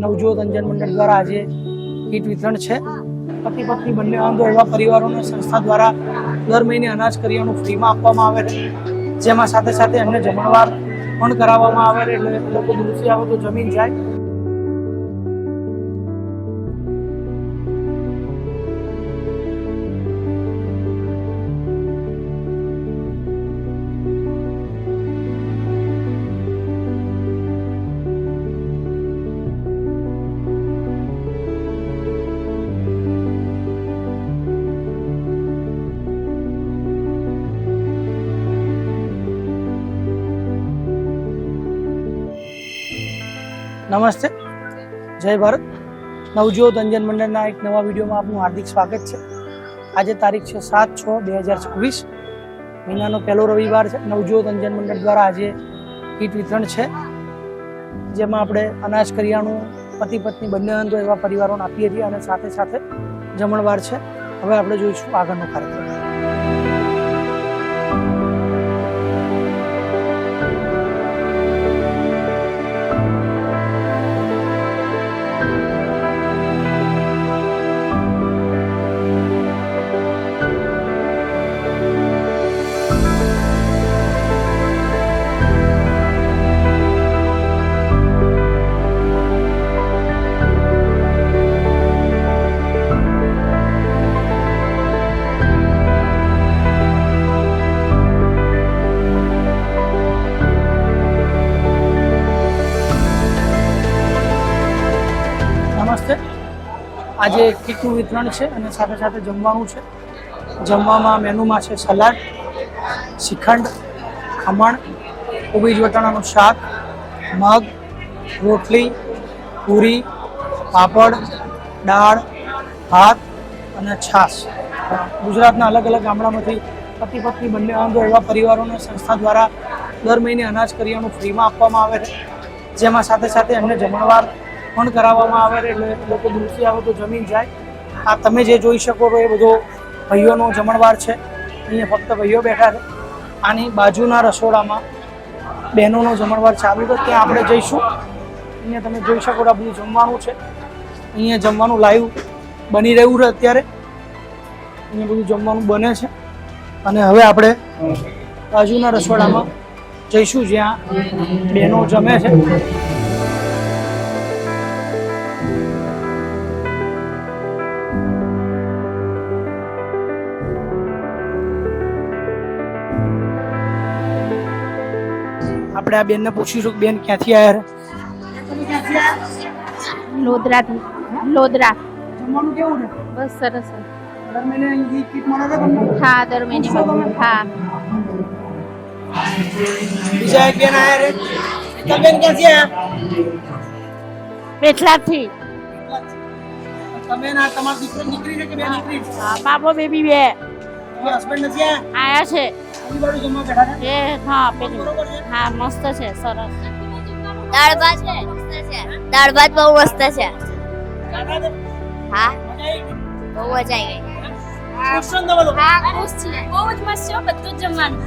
નવજોત અંજન મંડળ દ્વારા આજે કીટ વિતરણ છે. પતિ પત્ની બંને અંગો એવા પરિવારોને સંસ્થા દ્વારા દર મહિને અનાજ કરિયાણું ફ્રીમાં આપવામાં આવે છે, જેમાં સાથે સાથે એમને જમણવાર પણ કરાવવામાં આવે છે. એટલે લોકો દૂરથી આવે તો જમીન જાય. નમસ્તે, જય ભારત. નવજોત અંજન મંડળના એક નવા વિડીયોમાં આપનું હાર્દિક સ્વાગત છે. આજે તારીખ છે 7/6/2024, મહિનાનો પહેલો રવિવાર છે. નવજોત અંજન મંડળ દ્વારા આજે કીટ વિતરણ છે, જેમાં આપણે અનાજ કરિયાણું પતિ પત્ની બંને અંગો એવા પરિવારોને આપીએ છીએ અને સાથે સાથે જમણવાર છે. હવે આપણે જોઈશું આગળનો કાર્યક્રમ. નમસ્તે, આજે કીટનું વિતરણ છે અને સાથે સાથે જમવાનું છે. જમવામાં મેનુમાં છે સલાડ, શ્રીખંડ, ખમણ, કોબીજ વટાણાનું શાક, મગ, રોટલી, પૂરી, પાપડ, દાળ, ભાત અને છાશ. ગુજરાતના અલગ અલગ ગામડામાંથી પતિ પત્ની બંને અંગો એવા પરિવારોને સંસ્થા દ્વારા દર મહિને અનાજ કરિયાણું ફ્રીમાં આપવામાં આવે છે, જેમાં સાથે સાથે એમને જમણવાર પણ કરાવવામાં આવે છે. એટલે લોકો દૂરથી આવે તો જમીન જાય. આ તમે જે જોઈ શકો છો એ બધો ભાઈઓનો જમણવાર છે. અહીંયા ફક્ત ભાઈઓ બેઠા છે. આની બાજુના રસોડામાં બહેનોનો જમણવાર ચાલુ છે, ત્યાં આપણે જઈશું. અહીંયા તમે જોઈ શકો છો આ બધું જમવાનું છે. અહીંયા જમવાનું લાઈવ બની રહ્યું છે અત્યારે. અહીંયા બધું જમવાનું બને છે અને હવે આપણે બાજુના રસોડામાં જઈશું જ્યાં બહેનો જમે છે. આપણે આ બેનને પૂછીશું કે બેન ક્યાંથી આવ્યા? લોધરાથી. લોધરા. જમવાનું કેવું છે? બસ સરસ. દર મહિને અહીંથી કીટ મળે છે તમને? હા, દર મહિને. હા. બીજા એક બેન આવ્યા રે. તમે બેન ક્યાંથી આવ્યા? પેટલાથી. તમે ના તમારી દીકરી છે કે બે દીકરી? હા, બાબો બેબી બે હસબન્ડ નથી આવ્યા? આયા છે. કોઈ બાજુ જમવા બેઠા છે? એ હા પેલું. બરોબર છે. હા, મસ્ત છે, સરસ. દાળ ભાત છે, મસ્ત છે. દાળ ભાત બહુ મસ્ત છે. હા, બહુ મજા આવી ગઈ. ખુશ છો ને તમે લોકો? હા, ખુશ છીએ. બહુ જ મસ્ત છે બધું જ જમવાનું.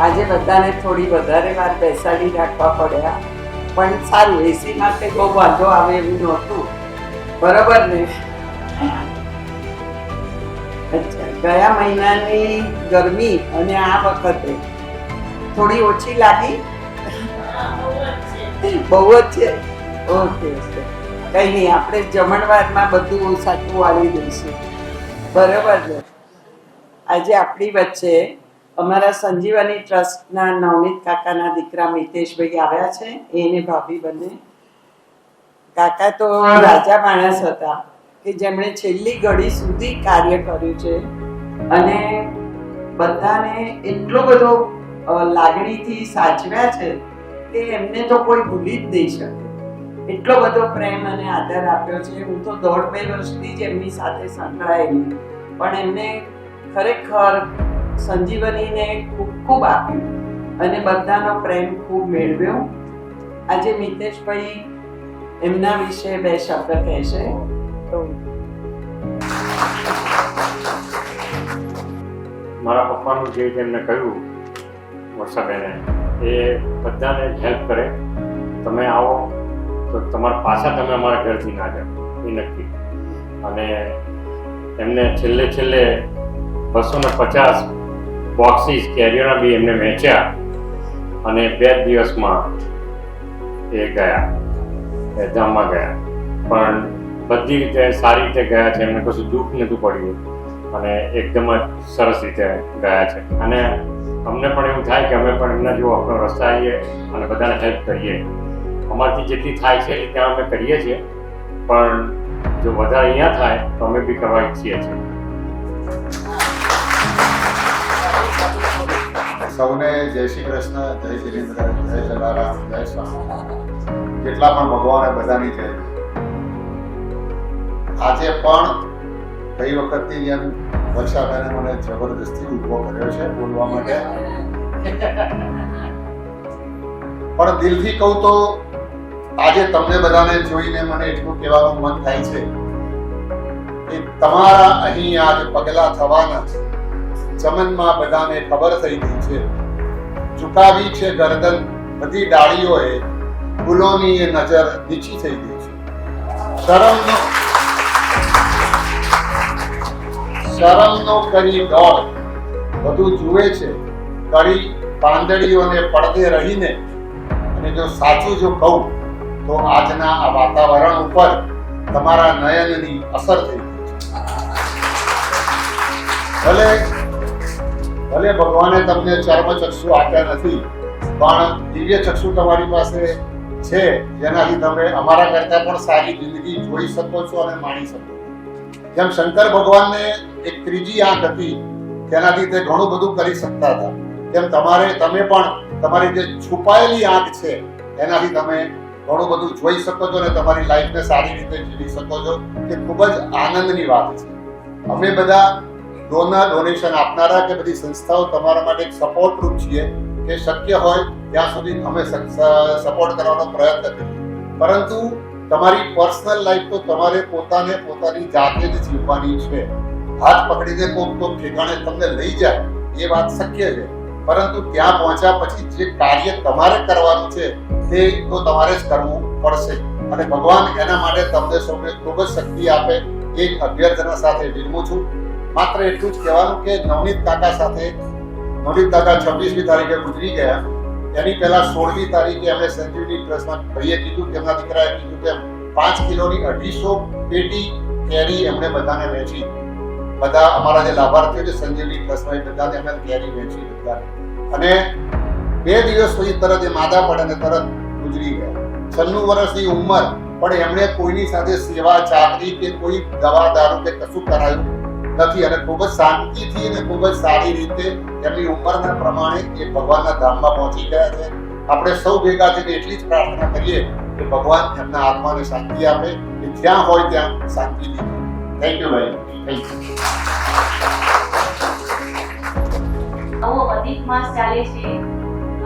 આજે બધાને થોડી વધારે વાર બેસાડી રાખવા પડ્યા, પણ સારું, એસી માટે બહુ વાંધો આવે એવું નહોતું. બરોબર ને? અચ્છા, ગયા મહિનાની ગરમી અને આ વખતે થોડી ઓછી લાગી? બહુ જ છે. ઓકે, કઈ નહીં, આપણે જમણવારમાં બધું સાચું વાળી દઈશું. બરોબર ને? આજે આપણી વચ્ચે અમારા સંજીવની ટ્રસ્ટના નવનીત કાકાના દીકરા મિતેશભાઈ આવ્યા છે. એને ભાભી બંને. કાકા તો રાજા માણસ હતા કે જેમણે છેલ્લી ઘડી સુધી કાર્ય કર્યું છે અને બધાને એટલો બધો લાગણીથી સાચવ્યા છે કે એમને તો કોઈ ભૂલી જ નહીં શકે. એટલો બધો પ્રેમ અને આદર આપ્યો છે. હું તો 1.5-2 વર્ષથી જ એમની સાથે સંકળાયેલી, પણ એમને ખરેખર સંજીવનીને ખૂબ ખૂબ આપ્યું અને બધાનો પ્રેમ ખૂબ મેળવ્યો. આજે મિતેશભાઈ એમના વિશે 2 શબ્દ કહેશે. તો મારા પપ્પાનું જે એમને કહ્યું વર્ષાબેને, એ બધાને હેલ્પ કરે. તમે આવો તો તમારા પાછા તમે અમારા ઘરથી ના જાઓ, એ નક્કી. અને એમને છેલ્લે 250 બોક્સીસ કેરીઓના બી એમને વેચ્યા અને 2 દિવસમાં એ ગયા, એ ધામમાં ગયા. પણ બધી રીતે સારી રીતે ગયા છે. એમને કશું દુઃખ નહોતું પડ્યું અને એકદમ જ સરસ રીતે ગયા છે. અને અમને પણ એવું થાય કે અમે પણ એમના જેવો આપણો રસ્તા આવીએ અને બધાને હેલ્પ કરીએ. અમારાથી જેટલી થાય છે એ ત્યાં અમે કરીએ છીએ, પણ જો વધારે અહીંયા થાય તો અમે બી કરવા ઈચ્છીએ છીએ. સૌને જય શ્રી કૃષ્ણ, જય શિરેન્દ્ર, જય જલારામ, જય સ્વામી. જેટલા પણ ભગવાન બધાની જય. આજે પણ ગઈ વખતની જેમ વર્ષાબેને મને જબરદસ્તી ઉભો કર્યો છે બોલવા માટે. પણ દિલથી કહું તો આજે તમને બધાને જોઈને મને એટલું કહેવાનું મન થાય છે કે તમારા અહીં આજ પગલા થવાના ચમનમાં બધાને ખબર થઈ ગઈ છે. ઝુકાવી છે ગરદન બધી ડાળીઓએ, ફૂલોની એ નજર નીચી થઈ ગઈ છે. શરમનો કરી દોડ બધું જુએ છે. કડી પાંદડીઓને પડદે રહીને. અને જો સાચું જો કહું તો આજના આ વાતાવરણ ઉપર તમારા નયનની અસર થઈ ગઈ છે. ભલે ભગવાને તમને ચર્મચક્ષુ આપ્યા નથી, પણ દિવ્ય ચક્ષુ તમારી પાસે છે, જેનાથી તમે અમારા કરતા પણ સારી જિંદગી જોઈ શકો છો અને માણી શકો છો. જેમ શંકર ભગવાનને એક ત્રીજી આંખ હતી, તેનાથી તે ઘણું બધું કરી શકતા હતા, તેમ તમે પણ તમારી જે છુપાયેલી આંખ છે એનાથી તમે ઘણું બધું જોઈ શકો છો અને તમારી લાઈફને સારી રીતે જીવી શકો છો. તે ખૂબ જ આનંદની વાત છે. અમે બધા ડોનેશન આપનારા કે બધી સંસ્થાઓ તમારા માટે એક સપોર્ટ રૂપ છીએ કે શક્ય હોય ત્યાં સુધી અમે સપોર્ટ કરવાનો પ્રયત્ન કરીએ. પરંતુ તમારી પર્સનલ લાઈફ તો તમારે પોતાની જાતે જ જીવવાની છે. હાથ પકડીને કોક ઠેકાણે તમને લઈ જાય એ વાત શક્ય છે, પરંતુ ત્યાં પહોંચ્યા પછી જે કાર્ય તમારે કરવાનું છે તે તો તમારે જ કરવું પડશે. અને ભગવાન એના માટે તમને સૌને ખૂબ જ શક્તિ આપે એ અભ્યર્થના સાથે વિરમું છું. માત્ર એટલું જ કહેવાનું કે નવનીત કાકા 26મી તારીખે ગુજરી ગયા. એની પહેલા 16મી તારીખે અમે સંજીવની ટ્રસ્ટમાં ભાઈએ કીધું કે એમના દીકરાએ કીધું કે 5 કિલોની 250 પેટી કેરી એમણે બધાને વેચી. બધા અમારા જે લાભાર્થીઓ છે સંજીવની ટ્રસ્ટમાં એ બધાને અમે કેરી વેચી બધાને. અને 2 દિવસ પછી તરત એ માદા પડે અને તરત ગુજરી ગયા. 96 વર્ષની ઉંમર, પણ એમણે કોઈની સાથે સેવા ચાકરી કે કોઈ દવા દારૂ કે કશું કરાયું નથી અને ખૂબ જ શાંતિથી અને ખૂબ જ સારી રીતે એમની ઉંમરના પ્રમાણે એ ભગવાનના ધામમાં પહોંચી ગયા છે. આપણે સૌ ભેગા થઈને એટલી જ પ્રાર્થના કરીએ કે ભગવાન એમના આત્માને શાંતિ આપે, કે જ્યાં હોય ત્યાં શાંતિ દીધે. થેન્ક યુ ભાઈ. Thank you. આવો અધિક માસ ચાલે છે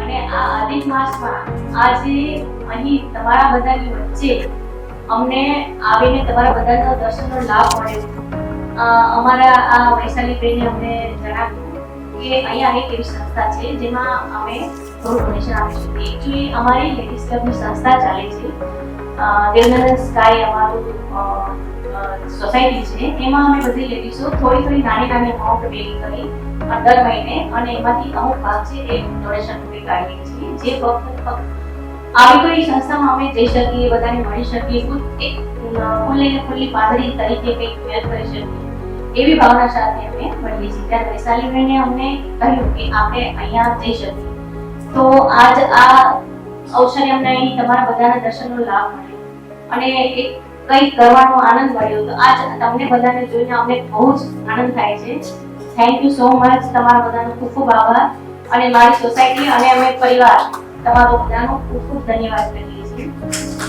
અને આ અધિક માસમાં આજે અહીં તમારા બધાની વચ્ચે અમને આવીને તમારા બધાના દર્શનનો લાભ મળ્યો. અમારા આ વૈશાલીબેને અમને જણાવ્યું કે અહીંયા એક એવી સંસ્થા છે જેમાં અમે થોડું ડોનેશન આપી શકીએ. એકચ્યુઅલી અમારી લેડીઝ ક્લબની સંસ્થા ચાલે છે, દેવનંદન સ્કાય અમારું સોસાયટી છે. એમાં અમે બધી લેડીઝો થોડી નાની અમાઉન્ટ ભેગી કરી દર મહિને, અને એમાંથી અમુક ભાગ છે એ ડોનેશન રૂપે કાઢીએ છીએ, જે ફક્ત આવી કોઈ સંસ્થામાં અમે જઈ શકીએ, બધાને મળી શકીએ, એક ખુલ્લી પાંદડી તરીકે કંઈક વ્યક્ત કરી શકીએ એવી ભાવના સાથે અમે મળીએ છીએ. ત્યારે વૈશાલીબેને અમને કહ્યું કે આપણે અહીંયા જઈ શકીએ. તો આજ આ અવસરે અમને અહીં તમારા બધાના દર્શનનો લાભ મળ્યો અને એક કંઈક કરવાનો આનંદ મળ્યો. તો આજ તમને બધાને જોઈને અમને બહુ જ આનંદ થાય છે. Thank you so much. તમારા બધાનો ખૂબ ખૂબ આભાર અને મારી સોસાયટી અને અમે પરિવાર તમારો બધાનો ખૂબ ખૂબ ધન્યવાદ કરીએ છીએ.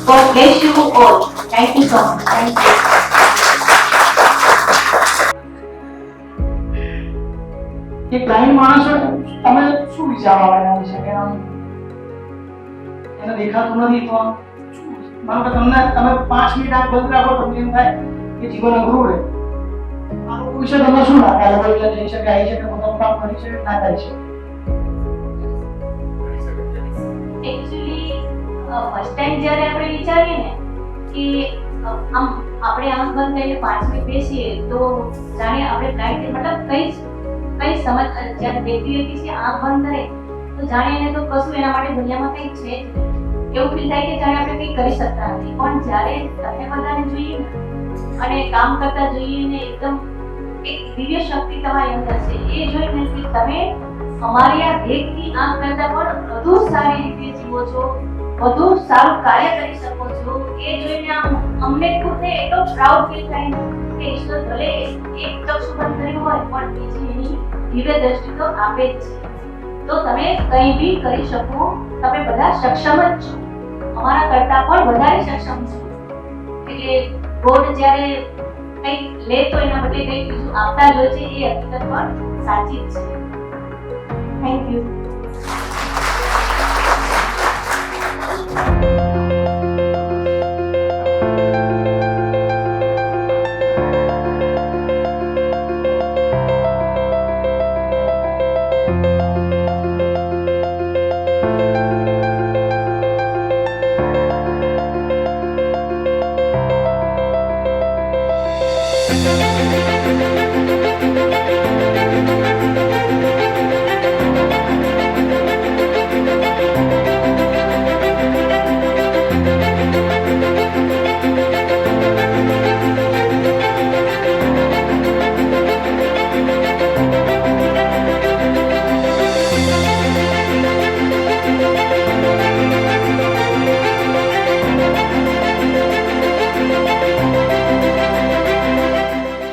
God bless you all. Thank you so much. Thank you. એક બ્લાઇન્ડ માણસ હોય તમે શું વિચારો આવે એના વિશે કે આમ એને દેખાતું નથી તો આમ શું? માનો કે તમે 5 મિનિટ આંખ બંધ રાખો તમને એમ થાય કે જીવન અઘરું રહે. આ લોકો વિશે તમે શું લાગે? આ લોકો એટલે જઈ શકે, આવી શકે, પોતાનું કામ કરી શકે, ના કરી શકે? એકચ્યુઅલી ફર્સ્ટ ટાઈમ જ્યારે આપણે વિચારીએ ને કે આમ આપણે આંખ બંધ કરીને 5 મિનિટ બેસીએ તો જાણે આપણે બ્લાઇન્ડ મતલબ કઈ સમજ જ્યારે વ્યક્તિ છે આંખ બંધ કરે તો જાણે એને તો કશું એના માટે દુનિયામાં કંઈ છે જ નહીં. એવું ફીલ થાય કે જાણે આપણે કંઈ કરી શકતા નથી. પણ જ્યારે તમે બધાને જોઈએ ને અને કામ કરતા જોઈએ ને એકદમ એક દિવ્ય શક્તિ તમારી અંદર છે એ જોઈને કે તમે અમારી આ દેખની આંખ કરતા પણ વધુ સારી રીતે જીવો છો, વધુ સારું કાર્ય કરી શકો છો એ જોઈને અમને ખુદને એટલો પ્રાઉડ ફીલ થાય કે ઈશ્વર ભલે એક ચક્ષુ બંધ કર્યું હોય પણ બીજી એની દિવ્ય દ્રષ્ટિ તો આપે જ છે. તો તમે કંઈ બી કરી શકો, તમે બધા સક્ષમ જ છો, અમારા કરતા પણ વધારે સક્ષમ છો. એટલે ગોડ જ્યારે કંઈક લે તો એના બદલે કંઈક બીજું આપતા જ હોય છે એ હકીકત પણ સાચી જ છે. Thank you.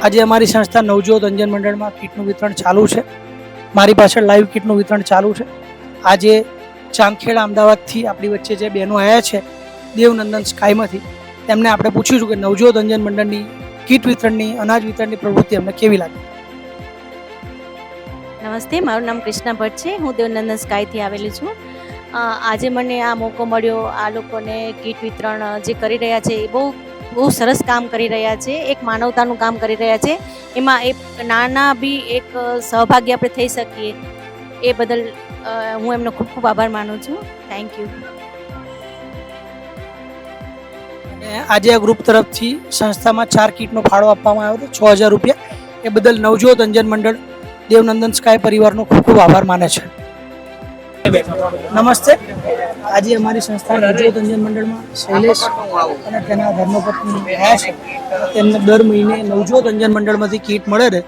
આજે અમારી સંસ્થા નવજોત અંજન મંડળમાં કીટનું વિતરણ ચાલુ છે. મારી પાછળ લાઈવ કીટનું વિતરણ ચાલુ છે. આજે ચાંદખેડા અમદાવાદથી આપણી વચ્ચે જે બહેનો આવ્યા છે દેવનંદન સ્કાયમાંથી, તેમને આપણે પૂછીશું કે નવજોત અંજન મંડળની કીટ વિતરણની, અનાજ વિતરણની પ્રવૃત્તિ અમને કેવી લાગી. નમસ્તે, મારું નામ કૃષ્ણા ભટ્ટ છે. હું દેવનંદન સ્કાયથી આવેલી છું. આજે મને આ મોકો મળ્યો. આ લોકોને કીટ વિતરણ જે કરી રહ્યા છે એ બહુ સરસ કામ કરી રહ્યા છે. એક માનવતાનું કામ કરી રહ્યા છે. એમાં એક નાના બી એક સહભાગી આપણે થઈ શકીએ એ બદલ હું એમનો ખૂબ ખૂબ આભાર માનું છું. Thank you. અને આજે આ ગ્રુપ તરફથી સંસ્થામાં 4 કીટનો ફાળો આપવામાં આવ્યો હતો, 6000 રૂપિયા. એ બદલ નવજોત અંજન મંડળ દેવનંદન સ્કાય પરિવારનો ખૂબ ખૂબ આભાર માને છે. નમસ્તે. આજે અમારી સંસ્થા નવજોત અંજન મંડળમાં શૈલેષ અને તેના ધર્મપત્ની રહ્યા છે. તેમને દર મહિને નવજોત અંજન મંડળમાંથી કીટ મળે છે.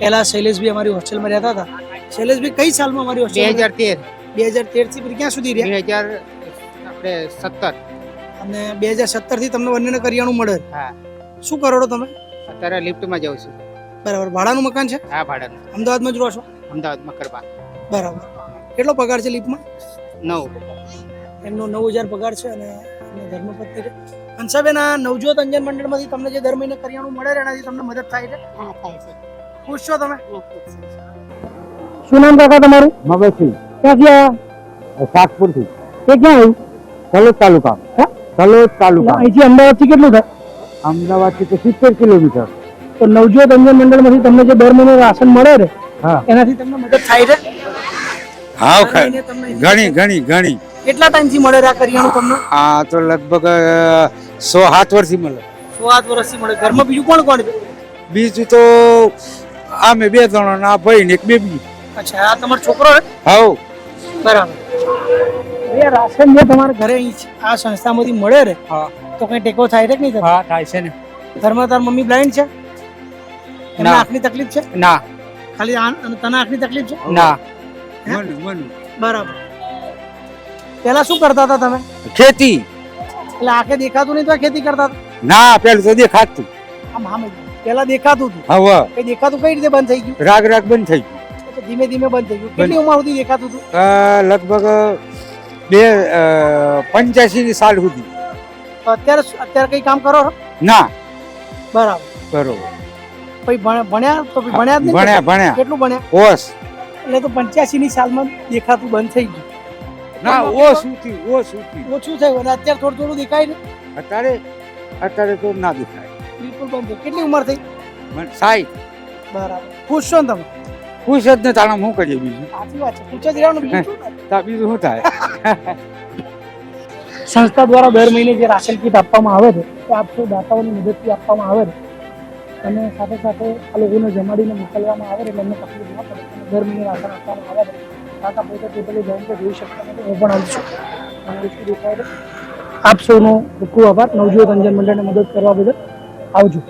પહેલા શૈલેષભાઈ અમારી હોસ્ટેલમાં રહેતા હતા. શૈલેષભાઈ કઈ સાલમાં અમારી હોસ્ટેલ? 2013 થી ક્યાં સુધી રહ્યા? 2017 અને 2017 થી તમને બંનેને કરિયાણું મળે. હા. શું કરો છો તમે? અત્યારે લિફ્ટમાં જાઉં છું. બરાબર. ભાડાનું મકાન છે? હા, ભાડાનું. અમદાવાદમાં જ રહો છો? અમદાવાદમાં કરવા. બરાબર. કેટલો પગાર છે લિફ્ટમાં? 9. એમનો 9000 પગાર છે અને એમની ધર્મપત્ની છે. હંસાબેન, આ નવજોત અંજન મંડળમાંથી તમને જે દર મહિને કરિયાણું મળે છે એનાથી તમને મદદ થાય છે? હા, થાય છે. ખુશ છો તમે? શું નામ કાકા તમારું? મગજસિંહ. ક્યાંથી આવ્યા? શાકપુરથી. એ ક્યાં આવ્યું? તલોદ તાલુકા. તલોદ તાલુકા. અહીંથી અમદાવાદથી કેટલું થાય? અમદાવાદથી તો 70 કિલોમીટર. તો નવજોત અંજન મંડળમાંથી તમને જે દર મહિને રાશન મળે છે હા, એનાથી તમને મદદ થાય છે? હા, દર મહિને તમને ઘણી. કેટલા ટાઈમથી મળે છે આ કરિયાણું તમને? આ તો લગભગ 6-7 વર્ષથી મળે. 7 વર્ષથી મળે. ઘરમાં બીજું કોણ કોણ છે? બીજું તો અમે 2 જણા, આ ભાઈ ને એક બેબી. અચ્છા, આ તમારો છોકરો છે? હાઉ. બરાબર. એ રાશન જે તમારા ઘરે અહીં આ સંસ્થામાંથી મળે છે હા, તો કઈ ટેકો થાય છે કે નહીં? હા થાય છે ને. ઘરમાં તાર મમ્મી બ્લાઇન્ડ છે? એમને ના. આંખની તકલીફ છે? ના ખાલી તને આંખની તકલીફ છે? ના. હે? મનુ બરાબર. પેલા શું કરતા હતા તમે? ખેતી. એટલે આંખે દેખાતું નહીં તો ખેતી કરતા હતા? ના, પેલું તો દેખાતું. આમ પેલા દેખાતું હતું હવે કઈ દેખાતું કઈ રીતે બંધ થઈ ગયું? રાગ રાગ બંધ થઈ ગયું. તો ધીમે ધીમે બંધ થઈ ગયું. કેટલી ઉંમર સુધી દેખાતું હતું? લગભગ 85 સાલ સુધી. તો અત્યારે કઈ કામ કરો છો? ના બરાબર. બરોબર. પછી ભણ્યા તો પછી ભણ્યા જ નહીં? ભણ્યા કેટલું ભણ્યા? ઓસ એટલે તો 85 ની સાલમાં દેખાતું બંધ થઈ ગયું. ના ઓછું થયું. ઓછું થયું અને અત્યારે થોડું થોડું દેખાય ને અત્યારે તો ના દેખાય. બિલકુલ બંધ થયું. કેટલી ઉંમર થઈ? સાઈ બરાબર. ખુશ છો ને તમે? ખુશ જ ને તાણા શું કરીએ બીજું? સાચી વાત છે. ખુશ જ રહેવાનું, બીજું શું થાય? બીજું શું થાય? સંસ્થા દ્વારા દર મહિને જે રાશન કીટ આપવામાં આવે છે તે આપ સૌ દાતાઓની મદદથી આપવામાં આવે છે અને સાથે સાથે આ લોકોને જમાડીને મોકલવામાં આવે છે એટલે એમને તકલીફ ના પડે અને દર મહિને રાશન આપવામાં આવે છે. કાકા પોતે ટેબલે જઈને તો જોઈ શકતા નથી, હું પણ આવું છું અને શું દેખાય છે. આપ સૌનો ખૂબ ખૂબ આભાર. નવજીવન અંજન મંડળને મદદ કરવા બદલ આવજો.